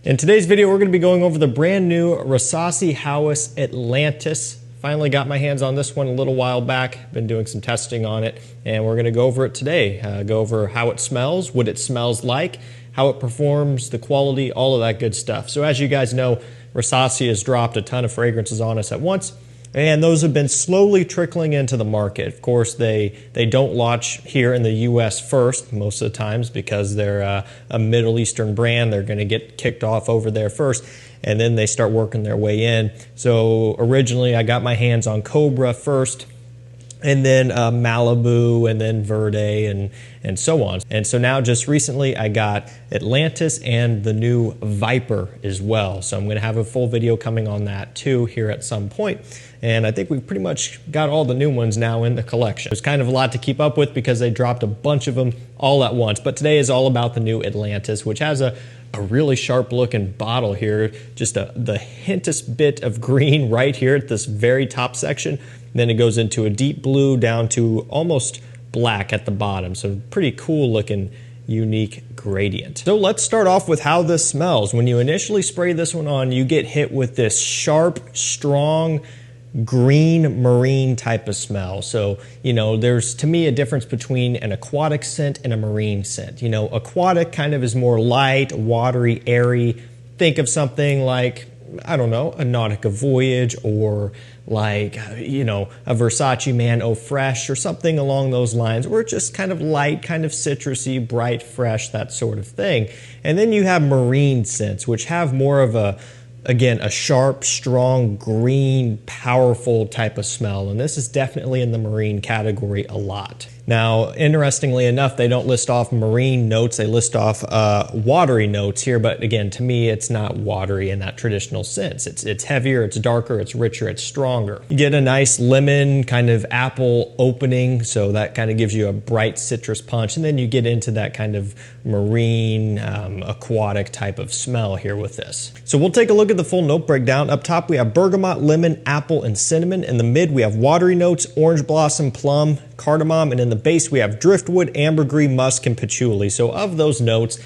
In today's video, we're going to be going over the brand new Rasasi Hawas Atlantis. Finally got my hands on this one a little while back. Been doing some testing on it, and we're going to go over it today. Go over how it smells, what it smells like, how it performs, the quality, all of that good stuff. So as you guys know, Rasasi has dropped a ton of fragrances on us at once, and those have been slowly trickling into the market. Of course, they don't launch here in the US first most of the times because they're a Middle Eastern brand. They're going to get kicked off over there first, and then they start working their way in. So originally I got my hands on Cobra first, and then Malibu, and then Verde, and so on. And so now just recently I got Atlantis and the new Viper as well. So I'm gonna have a full video coming on that too here at some point. And I think we've pretty much got all the new ones now in the collection. It's kind of a lot to keep up with because they dropped a bunch of them all at once. But today is all about the new Atlantis, which has a really sharp looking bottle here. Just the hintest bit of green right here at this very top section. Then it goes into a deep blue down to almost black at the bottom. So pretty cool looking, unique gradient. So let's start off with how this smells. When you initially spray this one on, you get hit with this sharp, strong, green marine type of smell. So, you know, there's to me a difference between an aquatic scent and a marine scent. You know, aquatic kind of is more light, watery, airy. Think of something like, I don't know, a Nautica Voyage, or like, you know, a Versace Man Eau Fresh or something along those lines, where it's just kind of light, kind of citrusy, bright, fresh, that sort of thing. And then you have marine scents, which have more of a, again, a sharp, strong, green, powerful type of smell. And this is definitely in the marine category a lot. Now, interestingly enough, they don't list off marine notes. They list off watery notes here. But again, to me, it's not watery in that traditional sense. It's heavier, it's darker, it's richer, it's stronger. You get a nice lemon kind of apple opening. So that kind of gives you a bright citrus punch. And then you get into that kind of marine, aquatic type of smell here with this. So we'll take a look at the full note breakdown. Up top, we have bergamot, lemon, apple, and cinnamon. In the mid, we have watery notes, orange blossom, plum, cardamom, and in the base we have driftwood, ambergris, musk, and patchouli. So of those notes,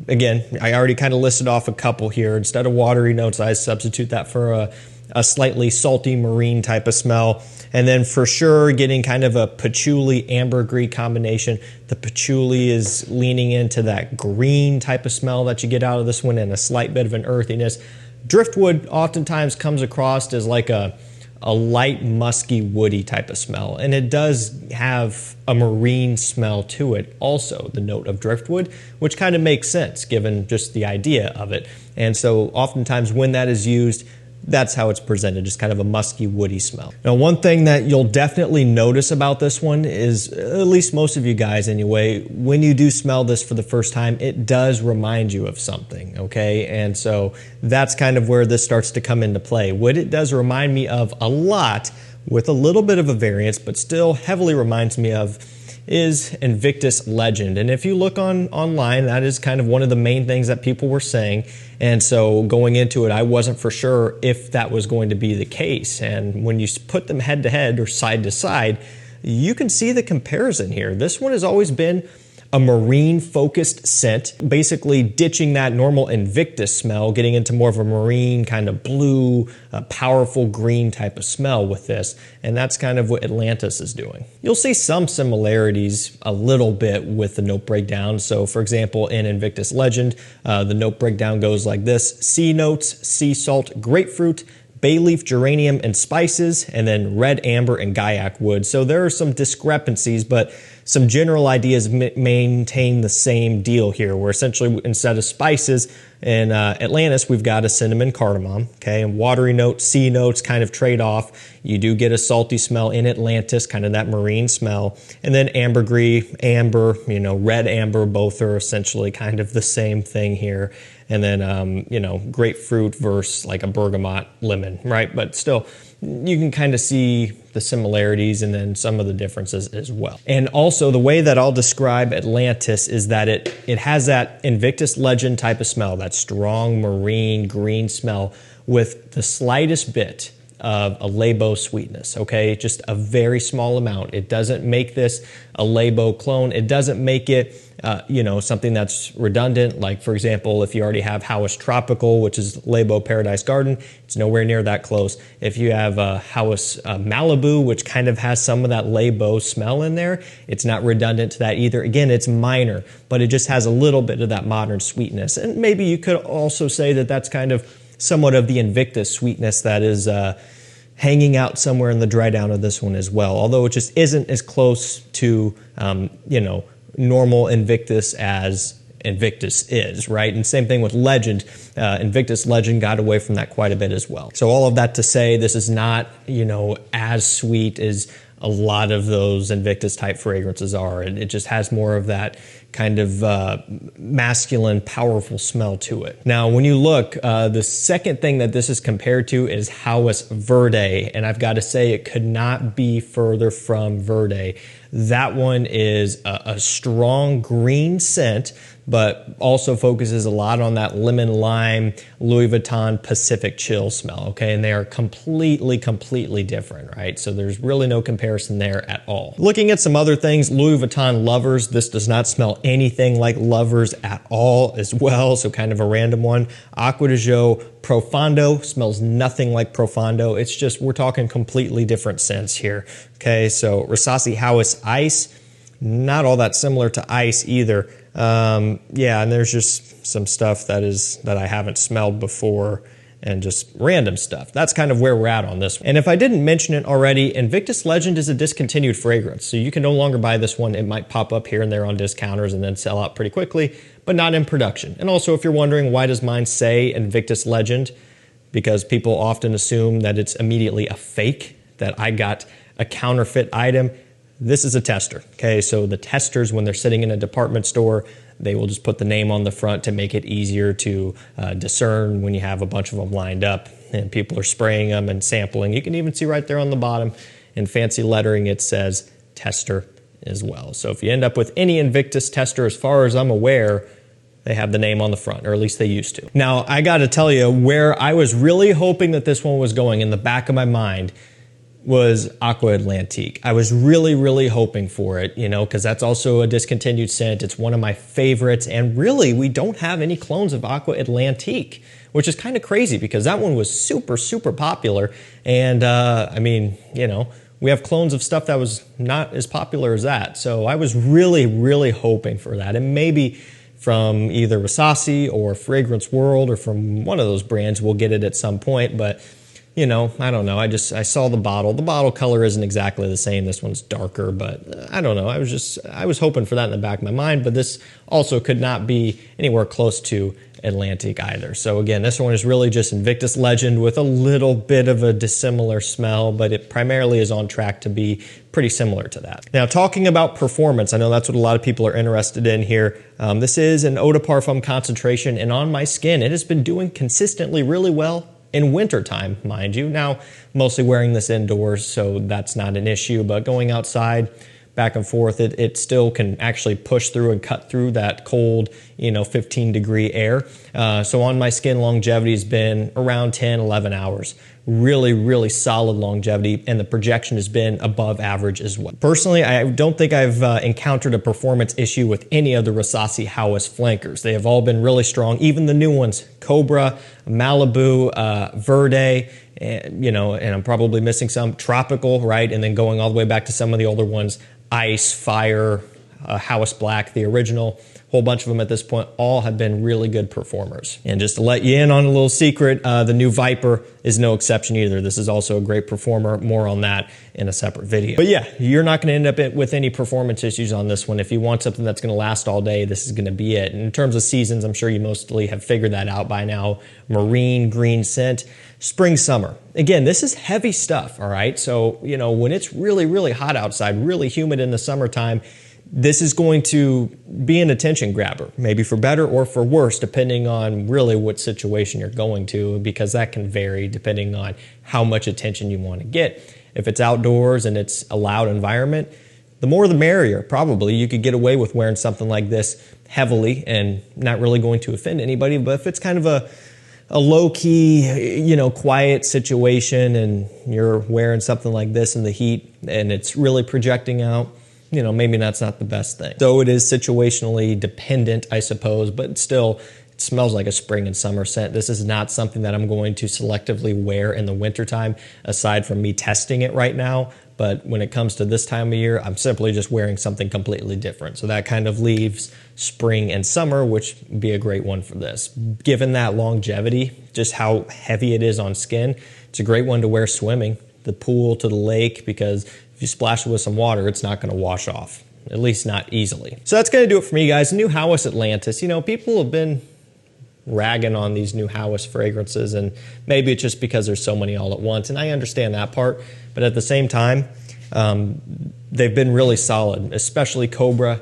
again, I already kind of listed off a couple here. Instead of watery notes, I substitute that for a slightly salty marine type of smell. And then for sure, getting kind of a patchouli ambergris combination. The patchouli is leaning into that green type of smell that you get out of this one, and a slight bit of an earthiness. Driftwood oftentimes comes across as like a light, musky, woody type of smell. And it does have a marine smell to it also, the note of driftwood, which kind of makes sense given just the idea of it. And so oftentimes when that is used, that's how it's presented, just kind of a musky, woody smell. Now, one thing that you'll definitely notice about this one is, at least most of you guys anyway, when you do smell this for the first time, it does remind you of something, okay? And so that's kind of where this starts to come into play. What it does remind me of a lot, with a little bit of a variance, but still heavily reminds me of, is Invictus Legend. And if you look online, that is kind of one of the main things that people were saying. And so going into it, I wasn't for sure if that was going to be the case. And when you put them head to head or side to side, you can see the comparison here. This one has always been a marine focused scent, basically ditching that normal Invictus smell, getting into more of a marine kind of blue, powerful green type of smell with this. And that's kind of what Atlantis is doing. You'll see some similarities a little bit with the note breakdown. So for example, in Invictus Legend, the note breakdown goes like this: sea notes, sea salt, grapefruit, bay leaf, geranium, and spices, and then red amber and gaiac wood. So there are some discrepancies, but some general ideas maintain the same deal here, where essentially instead of spices in Atlantis, we've got a cinnamon cardamom, okay, and watery notes, sea notes kind of trade off. You do get a salty smell in Atlantis, kind of that marine smell, and then ambergris, amber, you know, red amber, both are essentially kind of the same thing here. And then, you know, grapefruit versus like a bergamot lemon, right? But still, you can kind of see the similarities and then some of the differences as well. And also the way that I'll describe Atlantis is that it has that Invictus Legend type of smell, that strong marine green smell with the slightest bit of a Labo sweetness, okay? Just a very small amount. It doesn't make this a Labo clone. It doesn't make it, something that's redundant. Like, for example, if you already have Hawas Tropical, which is Labo Paradise Garden, it's nowhere near that close. If you have Hawas Malibu, which kind of has some of that Labo smell in there, it's not redundant to that either. Again, it's minor, but it just has a little bit of that modern sweetness. And maybe you could also say that that's kind of somewhat of the Invictus sweetness that is hanging out somewhere in the dry down of this one as well, although it just isn't as close to, normal Invictus as Invictus is, right? And same thing with Legend. Invictus Legend got away from that quite a bit as well. So all of that to say, this is not, as sweet as a lot of those Invictus type fragrances are. It just has more of that kind of masculine, powerful smell to it. Now, when you look, the second thing that this is compared to is Hawas Verde, and I've got to say it could not be further from Verde. That one is a strong green scent, but also focuses a lot on that lemon lime Louis Vuitton Pacific Chill smell, okay? And they are completely different, right? So there's really no comparison there at all. Looking at some other things, Louis Vuitton Lovers, this does not smell anything like Lovers at all as well, so kind of a random one. Acqua di Gio Profondo smells nothing like Profondo. It's just, we're talking completely different scents here, okay? So Rasasi Hawas Ice, not all that similar to Ice either. Yeah, and there's just some stuff that I haven't smelled before and just random stuff. That's kind of where we're at on this one. And if I didn't mention it already, Invictus Legend is a discontinued fragrance, so you can no longer buy this one. It might pop up here and there on discounters and then sell out pretty quickly, but not in production. And also, if you're wondering, why does mine say Invictus Legend? Because people often assume that it's immediately a fake, that I got a counterfeit item. This is a tester, okay? So the testers, when they're sitting in a department store, they will just put the name on the front to make it easier to discern when you have a bunch of them lined up and people are spraying them and sampling. You can even see right there on the bottom in fancy lettering, it says tester as well. So if you end up with any Invictus tester, as far as I'm aware, they have the name on the front, or at least they used to. Now, I got to tell you, where I was really hoping that this one was going in the back of my mind was Aqua Atlantique. I was really hoping for it, because that's also a discontinued scent. It's one of my favorites, and really, we don't have any clones of Aqua Atlantique, which is kind of crazy because that one was super popular, and we have clones of stuff that was not as popular as that. So I was really hoping for that, and maybe from either Rasasi or Fragrance World or from one of those brands, we'll get it at some point, but I don't know. I saw the bottle. The bottle color isn't exactly the same. This one's darker, but I don't know. I was hoping for that in the back of my mind, but this also could not be anywhere close to Atlantic either. So again, this one is really just Invictus Legend with a little bit of a dissimilar smell, but it primarily is on track to be pretty similar to that. Now, talking about performance, I know that's what a lot of people are interested in here. This is an eau de parfum concentration, and on my skin, it has been doing consistently really well in wintertime, mind you. Now, mostly wearing this indoors, so that's not an issue, but going outside, back and forth, it still can actually push through and cut through that cold, 15-degree air. So on my skin, longevity has been around 10, 11 hours. Really solid longevity, and the projection has been above average as well. Personally, I don't think I've encountered a performance issue with any of the Rasasi Hawas flankers. They have all been really strong, even the new ones, Cobra, Malibu, Verde, and I'm probably missing some, Tropical, right? And then going all the way back to some of the older ones, Ice, Fire, Hawas Black, the original, whole bunch of them at this point, all have been really good performers. And just to let you in on a little secret, the new Viper is no exception either. This is also a great performer. More on that in a separate video. But yeah, you're not going to end up with any performance issues on this one. If you want something that's going to last all day, this is going to be it. And in terms of seasons, I'm sure you mostly have figured that out by now. Marine, green scent, spring, summer. Again, this is heavy stuff, all right? So, when it's really hot outside, really humid in the summertime, this is going to be an attention grabber, maybe for better or for worse, depending on really what situation you're going to, because that can vary depending on how much attention you want to get. If it's outdoors and it's a loud environment, the more the merrier, probably. You could get away with wearing something like this heavily and not really going to offend anybody. But if it's kind of a low-key, you know, quiet situation and you're wearing something like this in the heat and it's really projecting out, you know, maybe that's not the best thing. So it is situationally dependent, I suppose, but still, it smells like a spring and summer scent. This is not something that I'm going to selectively wear in the wintertime, aside from me testing it right now. But when it comes to this time of year, I'm simply just wearing something completely different. So that kind of leaves spring and summer, which would be a great one for this. Given that longevity, just how heavy it is on skin, it's a great one to wear swimming, the pool to the lake, because if you splash it with some water, it's not going to wash off, at least not easily. So that's going to do it for me, guys. New Hawas Atlantis. You know, people have been ragging on these new Hawas fragrances, and maybe it's just because there's so many all at once, and I understand that part, but at the same time, they've been really solid, especially Cobra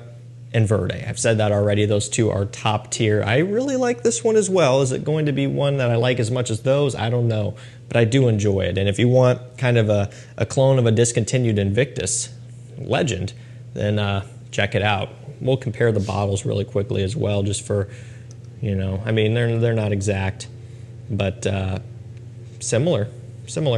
and Verde. I've said that already. Those two are top tier. I really like this one as well. Is it going to be one that I like as much as those? I don't know, but I do enjoy it. And if you want kind of a clone of a Discontinued Invictus legend, then check it out. We'll compare the bottles really quickly as well, just for, you know, I mean, they're not exact, but similar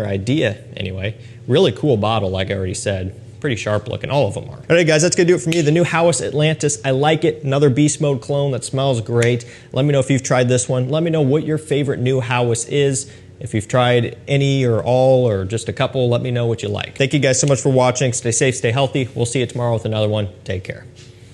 idea anyway. Really cool bottle, like I already said. Pretty sharp looking, all of them are. All right, guys, that's gonna do it for me. The new Hawas Atlantis, I like it. Another beast mode clone that smells great. Let me know if you've tried this one. Let me know what your favorite new Hawas is. If you've tried any or all or just a couple, let me know what you like. Thank you guys so much for watching. Stay safe, stay healthy. We'll see you tomorrow with another one. Take care.